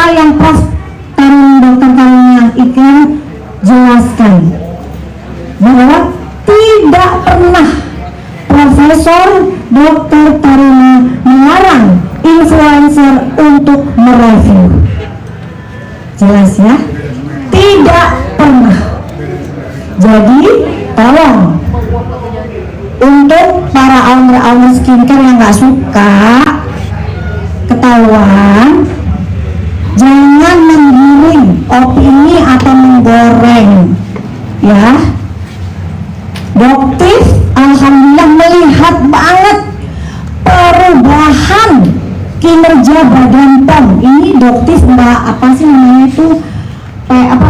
apa yang Prof. Dr. Taruna Ikram jelaskan, bahwa tidak pernah Profesor Dr. Taruna melarang influencer untuk mereview. Jelas ya? Tidak pernah. Jadi tolong untuk para owner skincare yang nggak suka ketahuan, jangan menggiring opini atau menggoreng ya. Doktif alhamdulillah melihat banget perubahan kinerja Badan POM. Ini Doktif mbak apa sih namanya itu,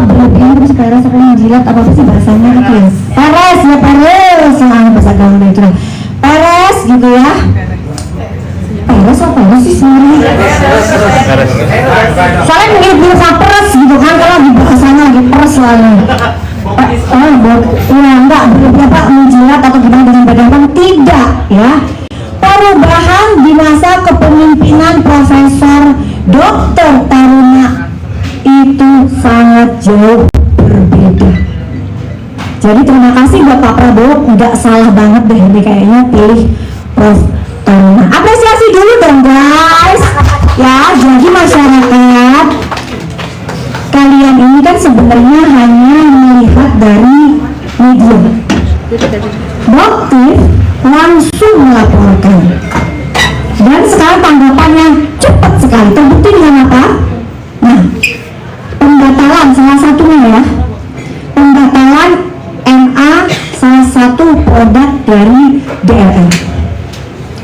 berlebihan terus peres yang jilat apa sih bahasanya itu ya, peres ya, peres yang bahasa gaul itu peres gitu ya. Peres apa sih sebenarnya? Soalnya mirip peres gitu kan, kalau di bahasanya lagi peres lalu. Enggak berapa menjilat atau gimana dengan Badan POM, tidak ya. Perubahan di masa kepemimpinan Profesor Dr. Taruna itu sangat jauh berbeda. Jadi terima kasih buat Pak Prabowo, nggak salah banget deh ini kayaknya pilih Prof. Taruna. Apresiasi dulu dong guys ya. Jadi masyarakat, kalian ini kan sebenarnya hanya melihat dari media. Doktif langsung melaporkan, dan sekarang tanggapannya cepat sekali. Terbukti dengan apa? Nah, pembatalan salah satunya ya, pembatalan NA salah satu produk dari DLL.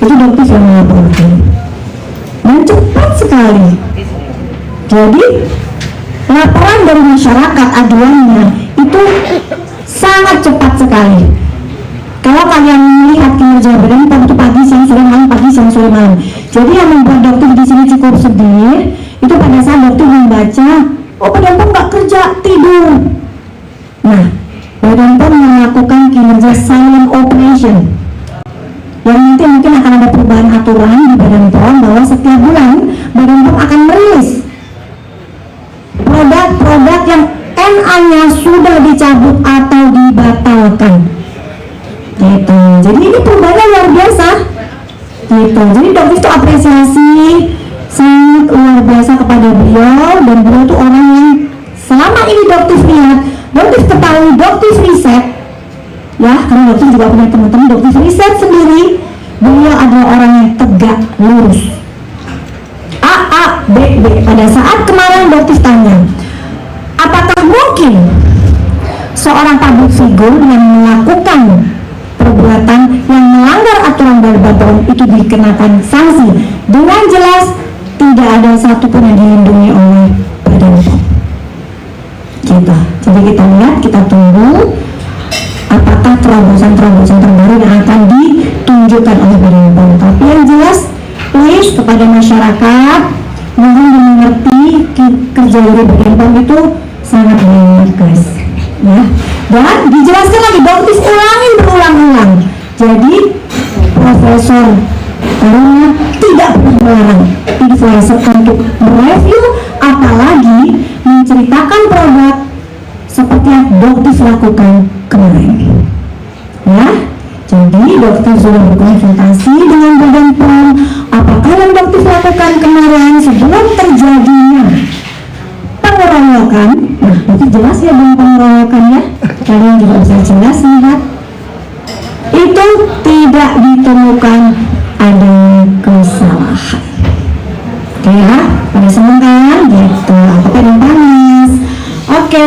Itu Doktif yang melaporkan, dan cepat sekali. Jadi laporan dari masyarakat aduannya itu sangat cepat sekali. Kalau kalian melihat kinerja Badan POM itu pagi, siang, sore, malam, pagi, siang, sore, malam. Jadi yang membuat Doktif di sini cukup sedih itu pada saat Doktif membaca, oh Badan POM nggak kerja, tidur. Nah, Badan POM melakukan kinerja silent operation, yang nanti mungkin akan ada perubahan aturan di Badan POM bahwa setiap bulan Badan POM akan merilis produk-produk yang NA-nya sudah dicabut atau dibatalkan gitu. Jadi ini perubahannya luar biasa gitu. Jadi Doktif itu apresiasi sangat luar biasa kepada beliau, dan beliau itu orang yang selama ini Doktif lihat, Doktif ketahui, Doktif riset ya, karena Doktif juga punya teman-teman Doktif riset sendiri. Beliau adalah orang yang tegak lurus, A, B, B. Pada saat kemarin Doktif tanya, apakah mungkin seorang public figure yang melakukan perbuatan yang melanggar aturan dari Badan POM itu dikenakan sanksi? Dengan jelas tidak ada satupun yang dilindungi oleh Badan POM kita. Jadi kita lihat, kita tunggu apakah terobosan-terobosan terbaru yang akan ditunjukkan oleh Badan POM. Tapi yang jelas, please kepada masyarakat, mohon dimengerti kerja dari Badan POM itu sangat banyak guys ya. Dan dijelaskan lagi, Doktif ulangin berulang-ulang. Jadi Profesor Taruna tidak pernah melarang influencer untuk mereview, apalagi menceritakan produk seperti yang Doktif lakukan kemarin ya. Jadi Doktif sudah berkonsultasi dengan Badan POM, apakah yang Doktif lakukan kemarin sebelum terjadinya pengeroyokan. Nah, Doktif jelas ya dengan pengeroyokan ya, kalian juga bisa jelas lihat itu tidak ditemukan ada kesalahan. Oke ya, pada seneng kan gitu, pakai yang panas. Oke,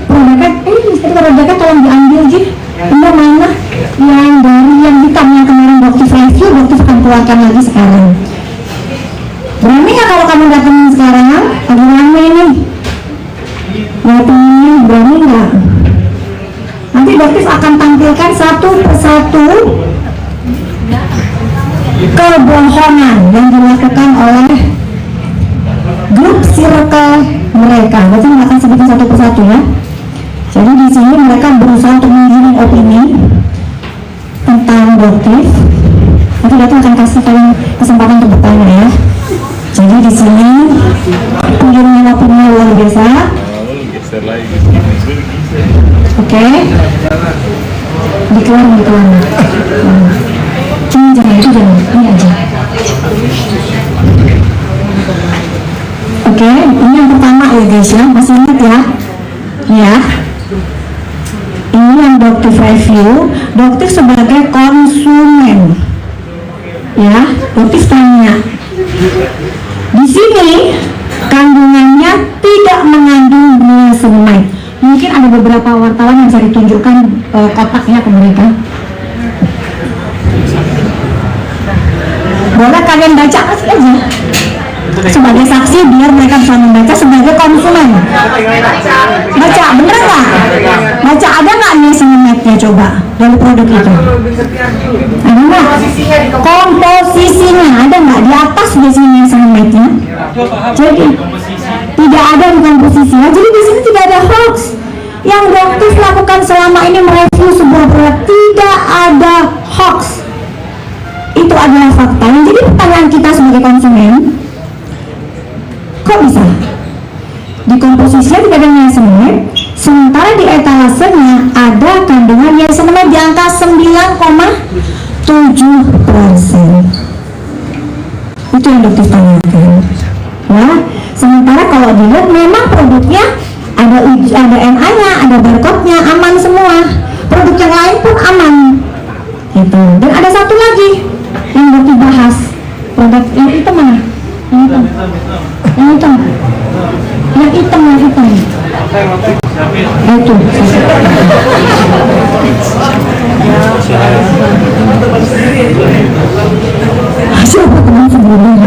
produknya tolong diambil Ji. Ini mana yang dari yang hitam yang kemarin Doktif review, Doktif akan keluarkan lagi sekarang. Berani nggak kalau kamu datangin sekarang? Lagi rame nih. Berani nggak? Nanti Doktif akan tampilkan satu persatu kebohongan yang dilakukan oleh grup circle mereka. Berarti akan sebutin satu persatu ya. Jadi di sini mereka berusaha untuk menggiring opini tentang Doktif. Nanti Doktif akan kasih kalian kesempatan untuk bertanya ya. Jadi di sini pinggirnya luar biasa. Oke. Dikeluarin. Cuma jangan itu jangan, ini aja. Oke, ini yang pertama ya guys ya, masih ingat ya? Ya. Ini yang dokter review, dokter sebagai konsumen. Ya, dokter tanya. Di sini kandungannya tidak mengandung niacinamide. Mungkin ada beberapa wartawan yang bisa ditunjukkan kotaknya ke mereka. Boleh kalian baca, kasih aja sebagai saksi biar mereka bisa membaca sebagai konsumen. Baca, bener nggak? Baca, ada nggak niacinamide-nya coba dari produk itu? Ada nggak? Komposisinya ada nggak di atas biasanya niacinamide-nya? Jadi tidak ada di komposisinya. Jadi di sini tidak ada hoax. Yang dokter lakukan selama ini mereview sebuah produk, tidak ada hoax. Itu adalah fakta. Yang jadi pertanyaan kita sebagai konsumen, kok bisa? Di komposisinya tidak ada niacinamide, sementara di etalasenya ada kandungan niacinamide di angka 9,7%. Itu yang dokter tanyakan. Ya, sementara kalau dilihat memang produknya ada NA-nya, ada barcode-nya, aman semua. Produk yang lain pun aman. Gitu. Dan ada satu lagi yang dokter bahas. Produk yang itu mana? Yang hitam. Yang hitam. Yang hitam, yang hitam. Itu. Siapa teman sebelumnya?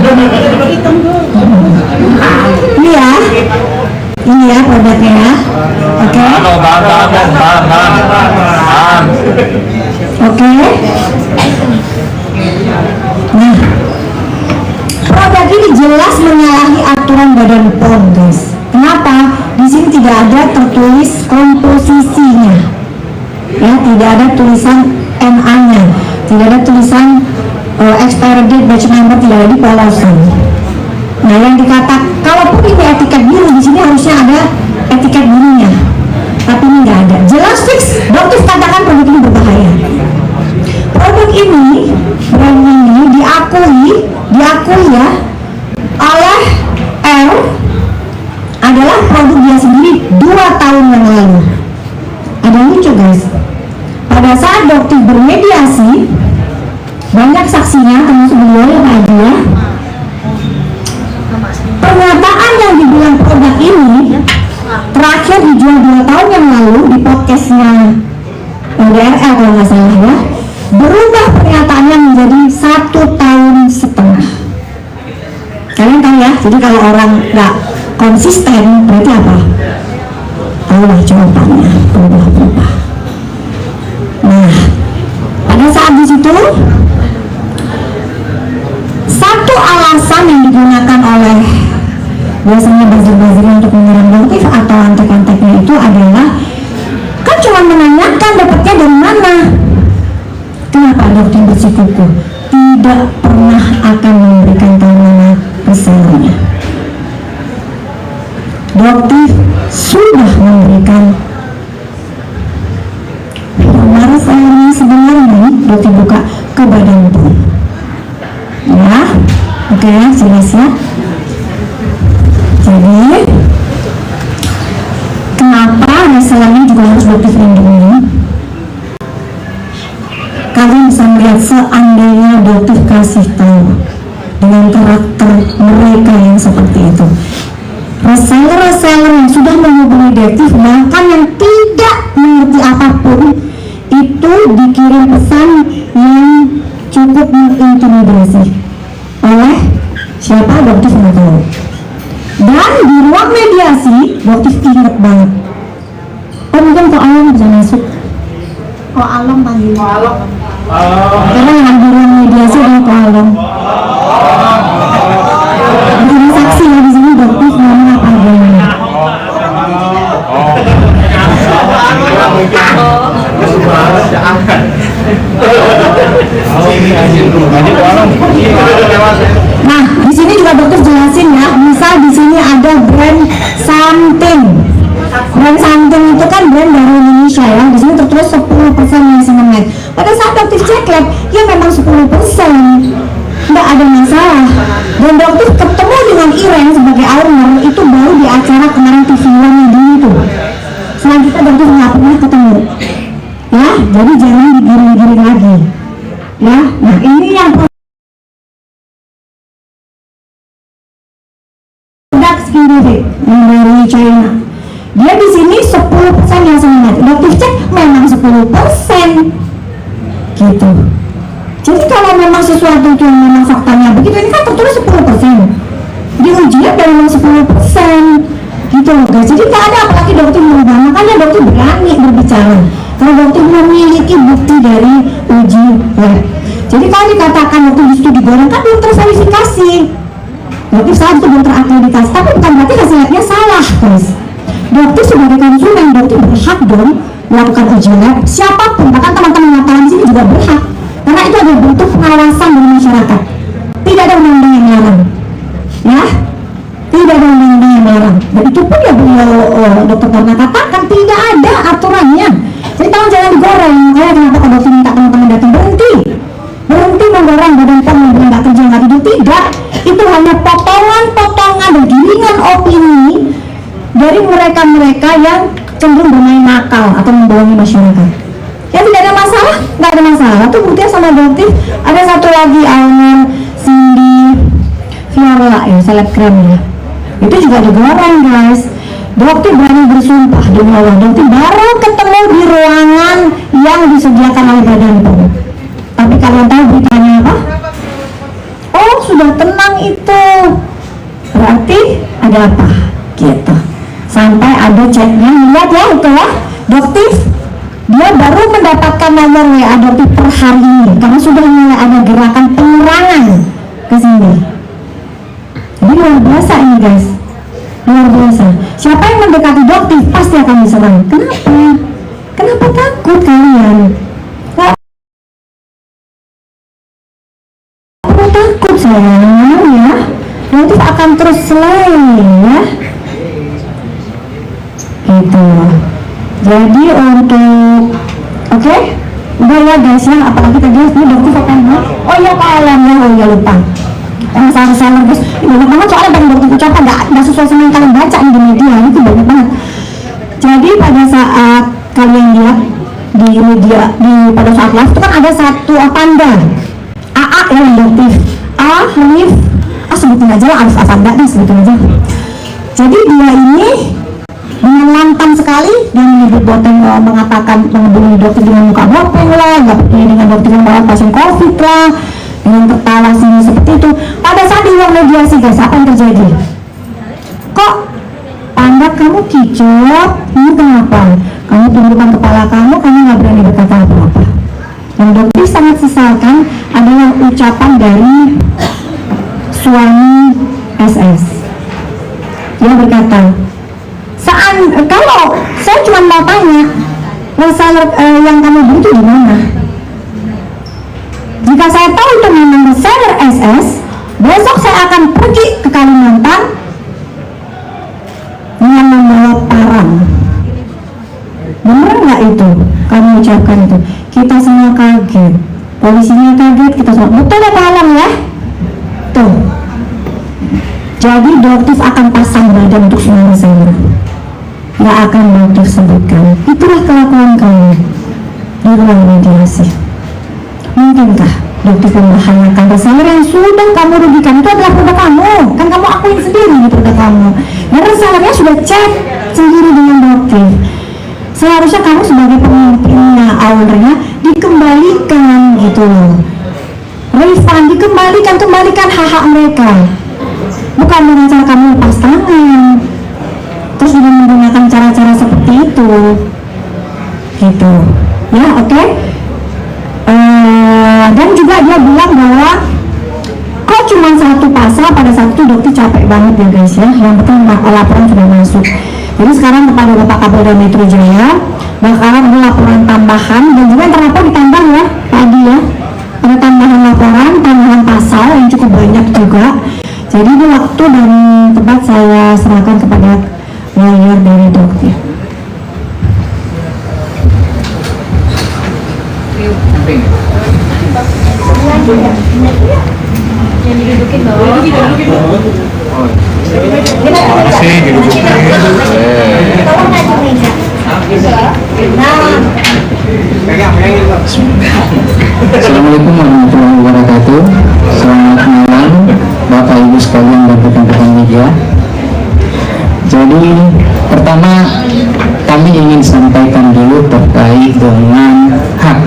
Ini ya. Ini ya produknya ya. Oke. Oke. Nah, produk ini jelas menyalahi aturan Badan POM, guys. Kenapa? Di sini tidak ada tertulis komposisinya. Ya, tidak ada tulisan NA-nya, tidak ada tulisan expiry date, batch number, tidak ada di polosan. Nah, yang dikatakan kalaupun ini etiket biru, di sini harusnya ada etiket birunya, tapi ini nggak ada. Jelas fix, dokter katakan produk ini berbahaya. Produk ini, brand ini diakui ya oleh R adalah produk dia sendiri 2 tahun yang lalu. Ada yang lucu guys, pada saat dokter bermediasi, banyak saksinya termasuk beliau yang ada ya. Pernyataan yang dibilang produk ini terakhir dijual 2 tahun yang lalu di podcastnya DRL kalau nggak salah ya, berubah pernyataannya menjadi 1,5 tahun. Kalian tahu ya, jadi kalau orang nggak konsisten berarti apa? Tahulah jawabannya, berubah-ubah. Nah, pada saat di situ satu alasan yang digunakan oleh biasanya buzzer-buzzer untuk menyerang motif atau antek-anteknya itu adalah kan cuma menanyakan dapatnya dari mana. Kenapa dokter bersikukuh tidak pernah akan memberikan tahu nama resellernya? Dokter sudah memberikan nama resellernya sebenarnya. Dokter buka ke Badan POM. Ya, oke ya, jelas ya. Jadi kenapa resellernya juga harus dokter lindungi? Kalian bisa melihat seandainya dokter kasih tahu dengan karakter mereka yang seperti itu. Reseller yang sudah menghubungi detektif, bahkan yang tidak mengerti apapun, itu dikirim pesan yang cukup mengintimidasi oleh siapa? Dokter nggak tahu. Dan di ruang mediasi, dokter ingat banget. Oh mungkin kok Alam bisa masuk. Kok Alam panggil? Karena yang di ruang mediasi adalah kok Alam. Jadi saksi ya di sini dokter ngomong apa adanya. Nah, di sini juga dokter jelas something. Brand something itu kan brand dari Indonesia ya. Di sini tertulis 10% niacinamide. Pada saat dokter cek lab, ya memang 10%. Nggak ada masalah. Dan dokter ketemu dengan Iren sebagai owner itu baru di acara kemarin TV One dulu tuh. Selanjutnya dokter nggak pernah ketemu. Ya, jadi jangan digiring-giring lagi. Ya, nah ini yang produk Skindivic yang dari China. Dia di sini 10% yang semangat. Dokter cek memang 10%. Gitu. Jadi kalau memang sesuatu itu yang memang faktanya begitu, ini kan tertulis 10%. Diujinya dari memang 10%. Gitu loh guys. Jadi nggak ada apalagi dokter merubah. Makanya dokter berani berbicara. Kalau dokter memiliki bukti dari uji lab. Jadi kalau dikatakan dokter itu digoreng, kan dokter verifikasi. Dokter salah itu dokter akreditasi, tapi bukan berarti hasil labnya salah guys. Dokter sebagai konsumen, dokter berhak dong melakukan uji lab. Siapapun, bahkan teman-teman wartawan di sini juga berhak. Karena itu adalah bentuk pengawasan dari masyarakat. Tidak ada undang-undang yang melarang. Ya, tidak ada undang-undang yang melarang. Dan itu pun ya beliau dokter pernah katakan tidak ada aturannya. Jadi tolong jangan digoreng. Makanya kenapa kalau dokter minta teman-teman datang berhenti menggoreng badan pom yang nggak kerja nggak tidur. Tidak, itu hanya potongan-potongan dan giringan opini dari mereka-mereka yang cenderung bermain nakal atau membohongi masyarakat. Ya tidak ada masalah, nggak ada masalah. Tuh buktinya sama dokter. Ada satu lagi Almen Cindy Viola ya, selebgram ya. Itu juga digoreng guys. Dokter berani bersumpah demi Allah, dokter baru ketemu di ruangan yang disediakan oleh Badan POM. Tapi kalian tahu beritanya apa? Oh sudah tenang itu. Berarti ada apa? Gitu. Sampai ada chatnya, lihat ya itu ya. Dokter dia baru mendapatkan nomor WA dokter per hari ini karena sudah mulai ada gerakan pengurangan ke sini. Jadi luar biasa ini guys, luar biasa. Siapa yang mendekati dokter pasti akan diserang. Kenapa? Kenapa takut kalian? Kenapa takut sayang ya? Dokter akan terus selain ya. Gitu. Jadi untuk oke, udah ya guys ya, apalagi tadi ini dokter apa ya? Oh ya kalam ya, oh ya lupa. Salah guys, ini banyak banget soalnya banyak dokter ucapan nggak sesuai sama yang kalian baca di media, itu banyak banget. Jadi pada saat kalian lihat di media pada saat live itu kan ada satu Avanda, AA yang dokter A Hanif, sebutin aja lah Arif Avanda deh sebutin aja. Jadi dia ini dengan lantang sekali dia menyebut boteng mengatakan menghubungi dokter dengan muka bopeng lah, nggak percaya dengan dokter yang bawa pasien COVID lah, dengan tertawa sini seperti itu. Pada saat di ruang mediasi guys, apa yang terjadi? Kok pandat kamu kicap? Ini kenapa? Kamu tundukkan kepala kamu nggak berani berkata apa-apa. Yang dokter sangat sesalkan adalah ucapan dari suami SS. Dia berkata, kalau saya cuma mau tanya reseller yang kamu beli itu di mana? Jika saya tahu itu memang reseller SS, besok saya akan pergi ke Kalimantan dengan membawa parang. Benar nggak itu? Kamu ucapkan itu. Kita semua kaget, polisinya kaget, kita semua betul ya Pak Alam ya? Tuh. Jadi dokter akan pasang badan untuk semua reseller. Nggak akan dokter sebutkan. Itulah kelakuan kamu di ruang mediasi. Mungkinkah dokter membahayakan reseller yang sudah kamu rugikan? Itu adalah produk kamu, kan kamu akuin sendiri di produk kamu. Dan resellernya sudah cek sendiri dengan dokter. Seharusnya kamu sebagai pemimpinnya, ownernya dikembalikan gitu loh. Refund, kembalikan hak-hak mereka. Bukan dengan cara kamu lepas tangan. Terus dengan menggunakan cara-cara seperti itu gitu ya, oke. Dan juga dia bilang bahwa kok cuma satu pasal, pada saat itu dokter capek banget ya guys ya. Yang penting laporan sudah masuk. Jadi sekarang kepada Bapak Kapolda Metro Jaya bakalan ada laporan tambahan dan juga yang terlapor ditambah ya tadi ya, ada tambahan laporan, tambahan pasal yang cukup banyak juga. Jadi ini waktu dan tempat saya serahkan kepada lawyer dari Doktif. Assalamualaikum warahmatullahi wabarakatuh. Selamat malam Bapak Ibu sekalian dan rekan-rekan media. Jadi pertama kami ingin sampaikan dulu terkait dengan hak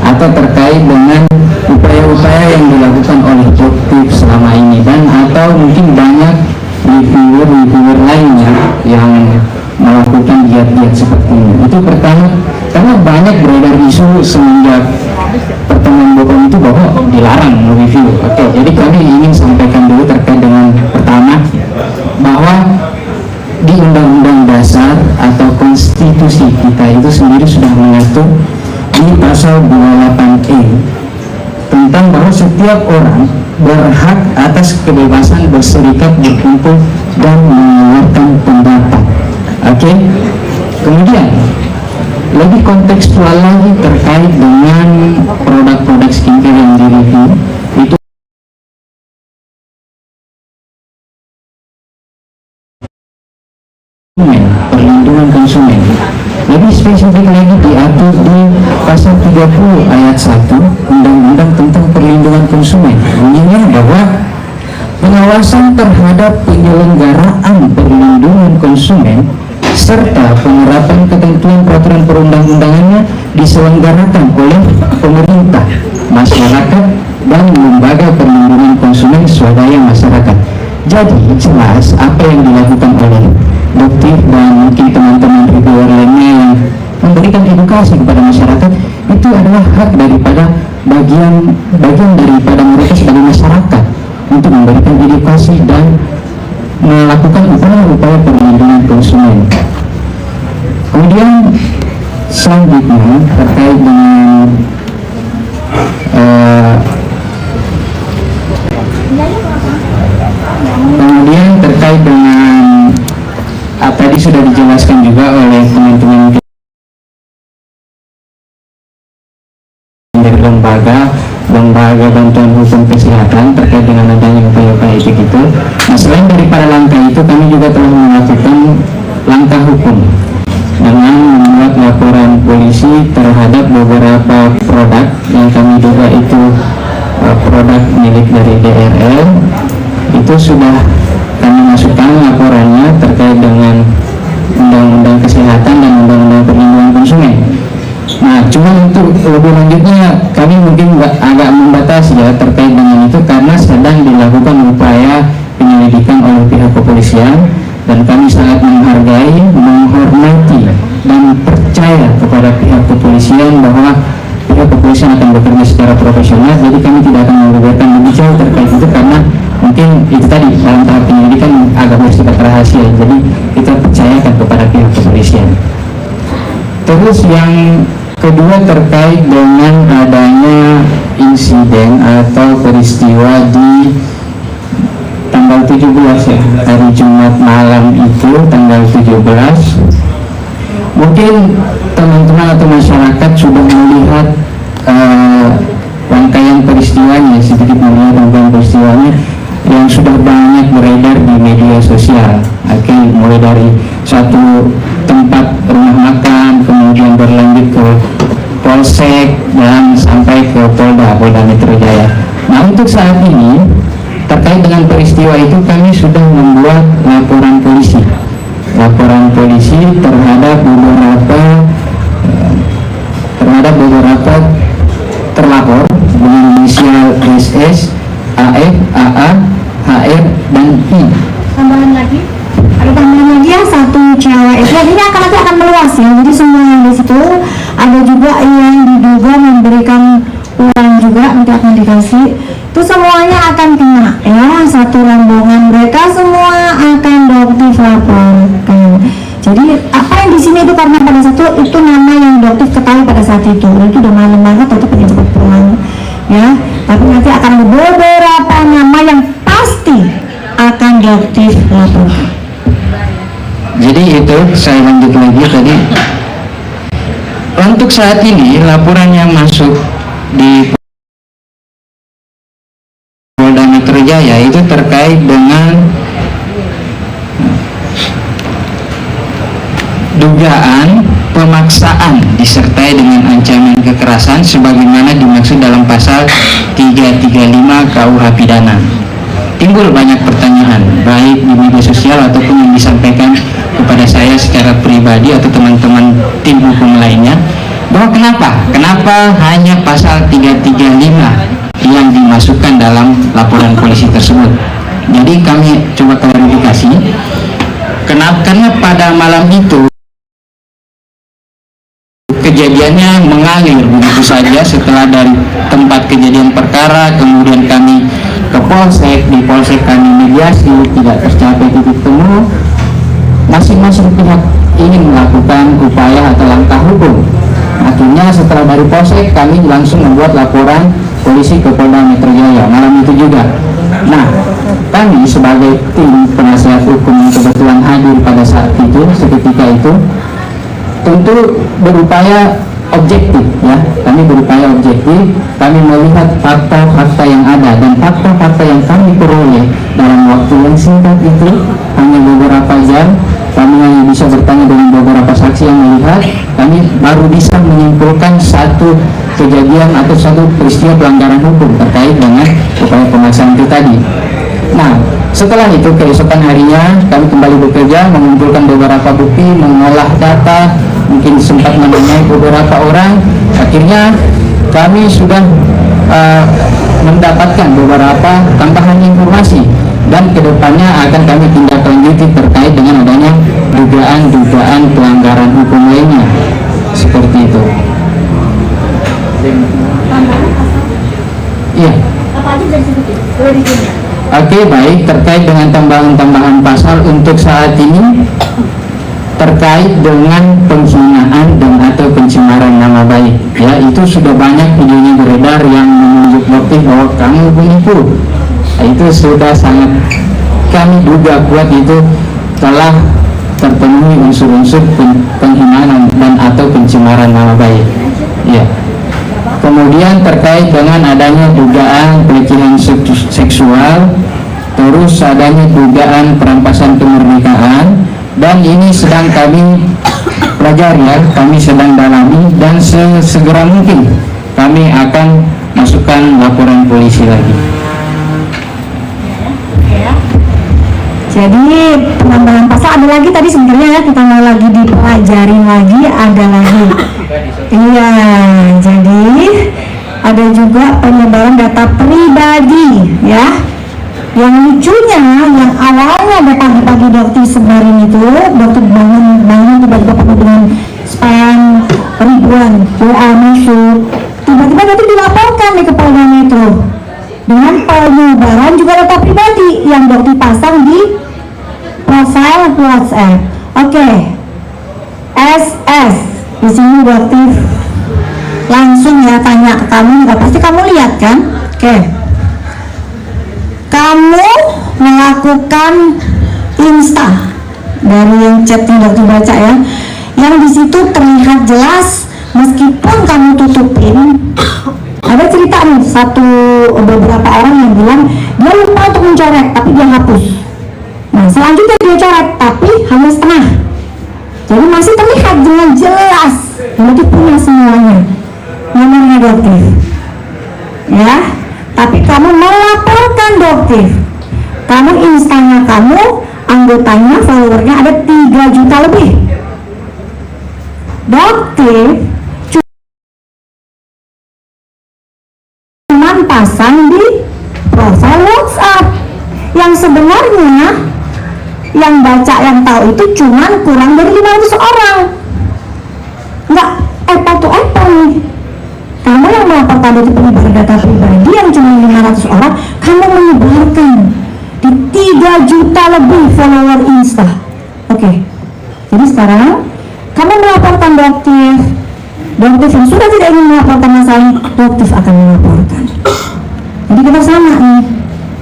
atau terkait dengan upaya-upaya yang dilakukan oleh Doktif selama ini, dan atau mungkin banyak reviewer lainnya yang melakukan giat-giat seperti ini. Itu pertama, karena banyak beredar isu semenjak pertemuan Bogor itu bahwa dilarang mereview. Oke, jadi kami ingin sampaikan dulu terkait dengan pertama, bahwa di Undang-Undang Dasar atau Konstitusi kita itu sendiri sudah mengatur di pasal 28E tentang bahwa setiap orang berhak atas kebebasan berserikat, berkumpul, dan mengeluarkan pendapat. Oke. Kemudian lebih kontekstual lagi terkait dengan produk-produk skincare yang direview itu perlindungan konsumen. Lebih spesifik lagi diatur di pasal 30 ayat 1 Undang-Undang tentang perlindungan konsumen, bunyinya bahwa pengawasan terhadap penyelenggaraan perlindungan konsumen serta penerapan ketentuan peraturan perundang-undangannya diselenggarakan oleh pemerintah, masyarakat, dan lembaga perlindungan konsumen swadaya masyarakat. Jadi jelas apa yang dilakukan oleh Doktif dan mungkin teman-teman reviewer lainnya yang memberikan edukasi kepada masyarakat itu adalah hak daripada bagian daripada mereka sebagai masyarakat untuk memberikan edukasi dan melakukan upaya-upaya perlindungan konsumen. Kemudian selanjutnya terkait dengan tadi sudah dijelaskan juga oleh teman-teman dari lembaga bantuan hukum kesehatan terkait dengan adanya upaya-upaya itu gitu. Nah, selain daripada langkah itu, kami juga telah melakukan langkah hukum dengan membuat laporan polisi terhadap beberapa produk yang kami duga itu produk milik dari DRL. Itu sudah kami masukkan laporannya terkait dengan Undang-Undang Kesehatan dan Undang-Undang Perlindungan Konsumen. Nah, cuma untuk lebih lanjutnya kami mungkin agak membatasi ya terkait dengan itu karena sedang dilakukan upaya penyelidikan oleh pihak kepolisian, dan kami sangat menghargai, menghormati, dan percaya kepada pihak kepolisian bahwa pihak kepolisian akan bekerja secara profesional. Jadi kami tidak akan membeberkan lebih jauh terkait itu karena mungkin itu tadi dalam tahap penyelidikan agak bersifat rahasia. Jadi kita percayakan kepada pihak kepolisian. Terus yang kedua terkait dengan adanya insiden atau peristiwa di tanggal 17 ya, hari Jumat malam itu tanggal 17. Mungkin teman-teman atau masyarakat sudah melihat rangkaian peristiwanya, sedikit melihat rangkaian peristiwanya yang sudah banyak beredar di media sosial. Oke, mulai dari satu tempat rumah makan, kemudian berlanjut ke polsek dan sampai ke Polda Metro Jaya. Nah, untuk saat ini terkait dengan peristiwa itu kami sudah membuat laporan polisi terhadap beberapa terlapor dengan inisial SS, AF, AA, HR, dan I. Tambahan lagi? Ada tambahan lagi ya, satu cewek itu. Ini nanti akan meluas ya. Jadi semua yang di situ ada juga yang diduga memberikan uang juga, nanti akan dikasih. Itu semuanya akan kena ya, satu rombongan mereka semua akan Doktif laporkan. Jadi apa yang di sini itu karena pada satu itu nama yang Doktif ketahui pada saat itu udah malam banget atau pengen cepat pulang ya. Tapi nanti akan ada beberapa nama yang pasti akan Doktif laporkan. Jadi itu saya lanjut lagi tadi. Untuk saat ini laporan yang masuk di Polda Metro Jaya itu terkait dengan dugaan pemaksaan disertai dengan ancaman kekerasan sebagaimana dimaksud dalam pasal 335 KUH Pidana. Timbul banyak pertanyaan baik di media sosial ataupun yang disampaikan kepada saya secara pribadi atau teman-teman tim hukum lainnya, bahwa kenapa hanya pasal 335 yang dimasukkan dalam laporan polisi tersebut. Jadi kami coba klarifikasi, karena pada malam itu kejadiannya mengalir begitu saja. Setelah dari tempat kejadian perkara, kemudian kami ke polsek, di polsek kami mediasi, tidak tercapai titik temu. Masing-masing pihak ingin melakukan upaya atau langkah hukum. Akhirnya setelah dari polsek kami langsung membuat laporan polisi ke Polda Metro Jaya malam itu juga. Nah, kami sebagai tim penasihat hukum yang kebetulan hadir pada saat itu, seketika itu, tentu berupaya objektif ya. Kami berupaya objektif, kami melihat fakta-fakta yang ada, dan fakta-fakta yang kami peroleh dalam waktu yang singkat itu hanya beberapa jam. Kami hanya bisa bertanya dengan beberapa saksi yang melihat. Kami baru bisa menyimpulkan satu kejadian atau satu peristiwa pelanggaran hukum terkait dengan upaya pemaksaan itu tadi. Nah, setelah itu keesokan harinya kami kembali bekerja, mengumpulkan beberapa bukti, mengolah data, mungkin sempat menanyai beberapa orang. Akhirnya kami sudah mendapatkan beberapa tambahan informasi, dan kedepannya akan kami tindak lanjuti terkait dengan adanya dugaan-dugaan pelanggaran hukum lainnya seperti itu. Iya. Oke, baik, terkait dengan tambahan-tambahan pasal untuk saat ini terkait dengan penghinaan dan atau pencemaran nama baik, ya, itu sudah banyak videonya beredar yang menunjuk motif bahwa kamu penipu. Itu sudah sangat kami duga kuat itu telah terpenuhi unsur-unsur penghinaan dan atau pencemaran nama baik, ya. Kemudian terkait dengan adanya dugaan pelecehan seksual, terus adanya dugaan perampasan kemerdekaan, dan ini sedang kami pelajari ya, kami sedang dalami, dan sesegera mungkin kami akan masukkan laporan polisi lagi. Jadi penambahan pasal ada lagi tadi sebenarnya ya, kita mau lagi dipelajarin lagi, ada lagi. Iya, jadi ada juga penyebaran data pribadi ya. Yang lucunya, yang awalnya ada pagi-pagi dokter sebarin itu, dokter bangun tiba-tiba penuh dengan spam ribuan WA masuk, tiba-tiba dokter dilaporkan di Polda Metro dengan penyebaran juga data pribadi yang dokter pasang di profil WhatsApp. Oke, SS di sini dokter langsung ya tanya ke kamu, nggak pasti kamu lihat kan? Oke. Kamu melakukan Insta dari yang chat yang dokter baca ya, yang di situ terlihat jelas meskipun kamu tutupin. Ada cerita nih, beberapa orang yang bilang dia lupa untuk mencoret tapi dia hapus. Nah selanjutnya dia coret tapi hanya setengah, jadi masih terlihat dengan jelas. Jadi punya semuanya, nomornya dokter ya. Tapi kamu melaporkan dokter, kamu Instanya kamu, anggotanya, followernya ada 3 juta lebih. Dokter cuman pasang di profil WhatsApp, yang sebenarnya yang baca, yang tahu itu cuman kurang dari 500 orang. Nggak apple to apple nih. Kamu yang melaporkan itu penyebaran data pribadi yang cuma 500 orang, kamu menyebarkan di 3 juta lebih follower Insta. Oke. Jadi sekarang kamu melaporkan dokter yang sudah tidak ingin melaporkan masalah, dokter akan melaporkan. Jadi kita sama nih,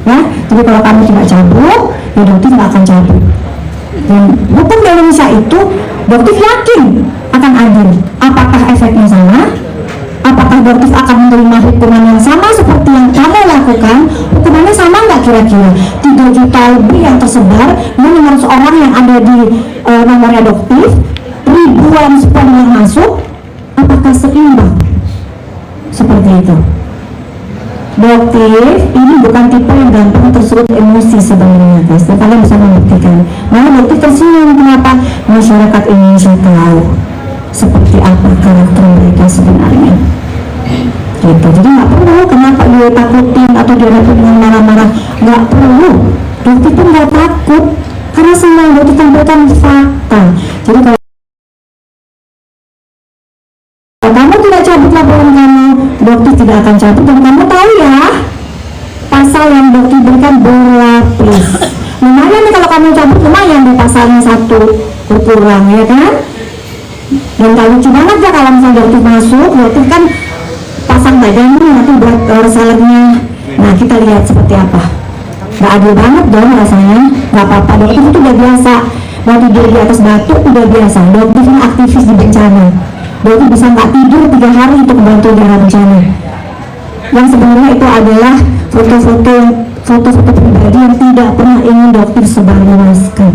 ya. Jadi kalau kamu tidak cabut, ya dokter nggak akan cabut. Dan hukum di Indonesia itu dokter yakin akan adil. Apakah efeknya sama? Apakah dokter akan menerima hukuman yang sama seperti yang kamu lakukan? Hukumannya sama nggak kira-kira? 3 juta lebih yang tersebar, 600 orang yang ada di nomornya dokter, ribuan spam yang masuk, apakah seimbang? Seperti itu. Dokter ini bukan tipe yang gampang tersulut emosi sebenarnya, guys. Dan kalian bisa membuktikan. Malah dokter tersenyum. Kenapa? Masyarakat Indonesia tahu seperti apa karakter mereka sebenarnya. Gitu. Jadi nggak perlu kenapa dia takutin atau dia dengan marah-marah. Nggak perlu. Dokter pun nggak takut karena semua yang dokter tampilkan fakta. Jadi kalau kamu tidak cabut laporan kamu, dokter tidak akan cabut. Dan kamu tahu ya, pasal yang dokter berikan berlapis. Lumayan nih kalau kamu cabut, lumayan di pasalnya 1 berkurang, ya kan? Dan kalau lucu banget ya kalau misalnya dokter masuk, dokter kan pasang badannya nanti buat salahnya. Nah kita lihat seperti apa. Gak adil banget dong rasanya. Gak apa-apa, dokter itu udah biasa. Mau tidur di atas batu udah biasa. Dokter ini aktivis di bencana. Dokter bisa nggak tidur 3 hari untuk membantu di daerah bencana. Yang sebenarnya itu adalah foto-foto pribadi yang tidak pernah ingin dokter sebarluaskan.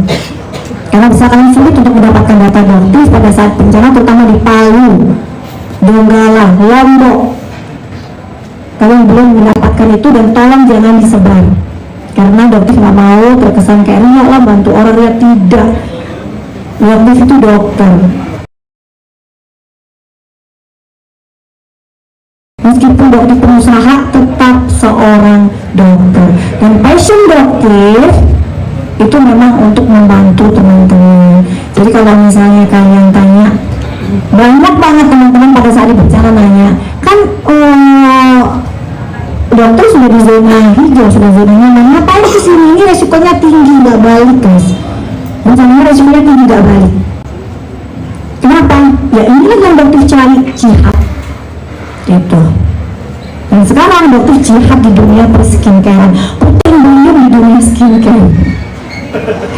Karena bisa kalian sulit untuk mendapatkan data dokter pada saat bencana, terutama di Palu, Donggala, Lombok. Kalian belum mendapatkan itu dan tolong jangan disebar. Karena dokter nggak mau terkesan kayak ria lah bantu orang, ya tidak. Dokter itu dokter. Meskipun dokter pengusaha, tetap seorang dokter. Dan passion dokter itu memang untuk membantu teman-teman. Jadi kalau misalnya kalian tanya, banyak banget teman-teman pada saat di bencana nanya, kan dokter sudah di zona hijau, sudah zona nyaman, ngapain kesini? Ini resikonya tinggi, nggak balik guys. Bencananya resikonya tinggi, nggak balik. Kenapa? Ya inilah yang dokter cari, jihad. Itu. Dan sekarang dokter jihad di dunia perskincarean, puting beliung di dunia skincare.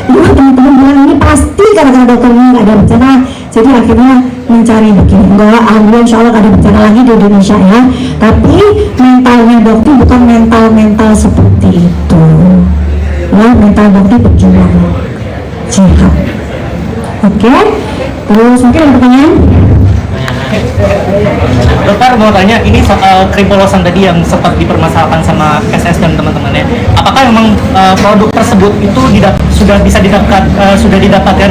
Iya teman-teman bilang ini pasti karena dokter ini nggak ada bencana, jadi akhirnya mencari begini. Enggak, alhamdulillah insya Allah ada bencana lagi di Indonesia ya. Tapi mentalnya dokter bukan mental seperti itu. Ya, mental dokter berjuang, jihad. Oke, terus mungkin ada pertanyaan? Dokter mau tanya, ini soal krim polosan tadi yang sempat dipermasalahkan sama SS dan teman-temannya. Apakah memang produk tersebut itu sudah bisa didapatkan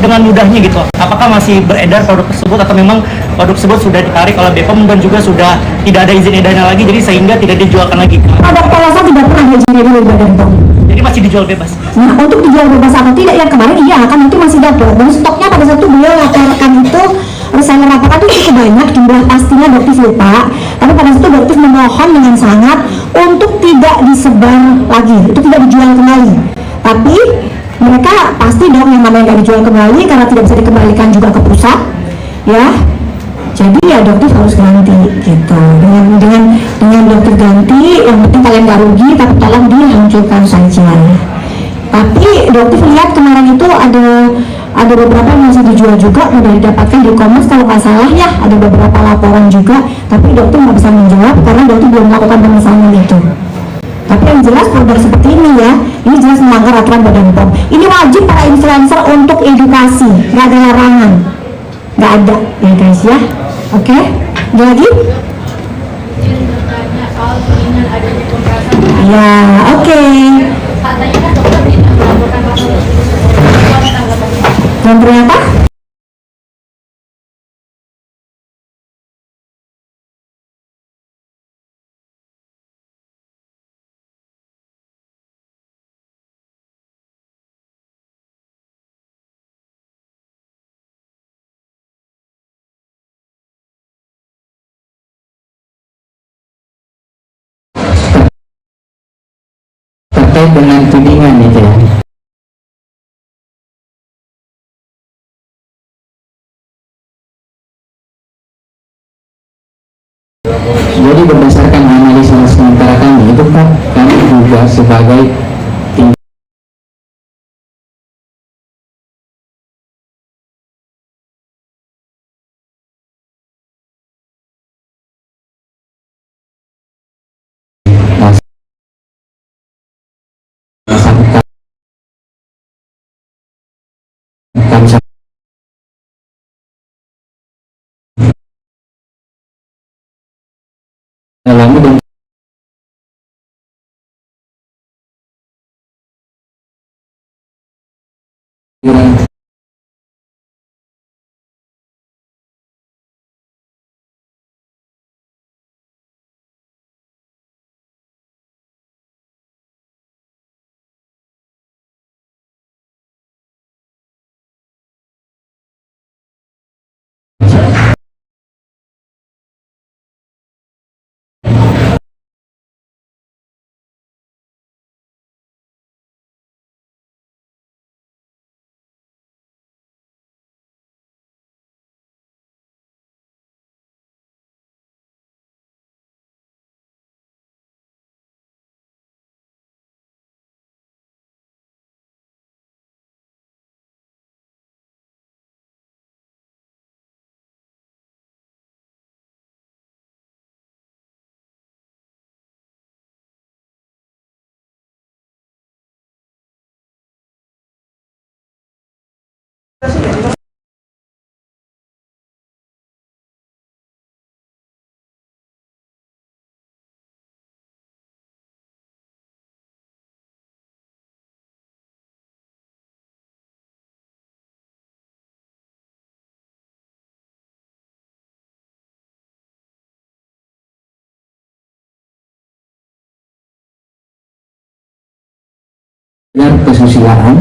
dengan mudahnya gitu? Apakah masih beredar produk tersebut atau memang produk tersebut sudah ditarik oleh BPOM dan juga sudah tidak ada izin edarnya lagi, jadi sehingga tidak dijualkan lagi? Produk polosan tidak pernah ada izin edar dari Badan POM. Jadi masih dijual bebas? Nah, untuk dijual bebas atau tidak yang kemarin iya kan itu masih dapat. Dan stoknya pada saat itu beliau laporkan itu reseller apakah itu cukup banyak, jumlah pastinya dokter lupa, tapi pada saat itu dokter memohon dengan sangat untuk tidak disebar lagi, itu tidak dijual kembali. Tapi mereka pasti dong yang namanya nggak dijual kembali karena tidak bisa dikembalikan juga ke pusat, ya. Jadi ya dokter harus ganti gitu. Dengan dokter ganti, yang penting kalian nggak rugi, tapi tolong dihancurkan saja. Tapi dokter lihat kemarin itu ada beberapa yang masih dijual juga, mudah didapatkan di e-commerce kalau nggak salah ya, ada beberapa laporan juga, tapi dokter nggak bisa menjawab karena dokter belum melakukan pemisahan itu. Tapi yang jelas produk seperti ini ya, ini jelas melanggar aturan Badan POM. Ini wajib para influencer untuk edukasi, nggak ada larangan, nggak ada ya guys ya. Oke, ada lagi? Ya, oke. Dan ternyata terkait dengan tudingan itu ya. Jadi berdasarkan analisa sementara kami itu Pak, kami juga sebagai kesusilaan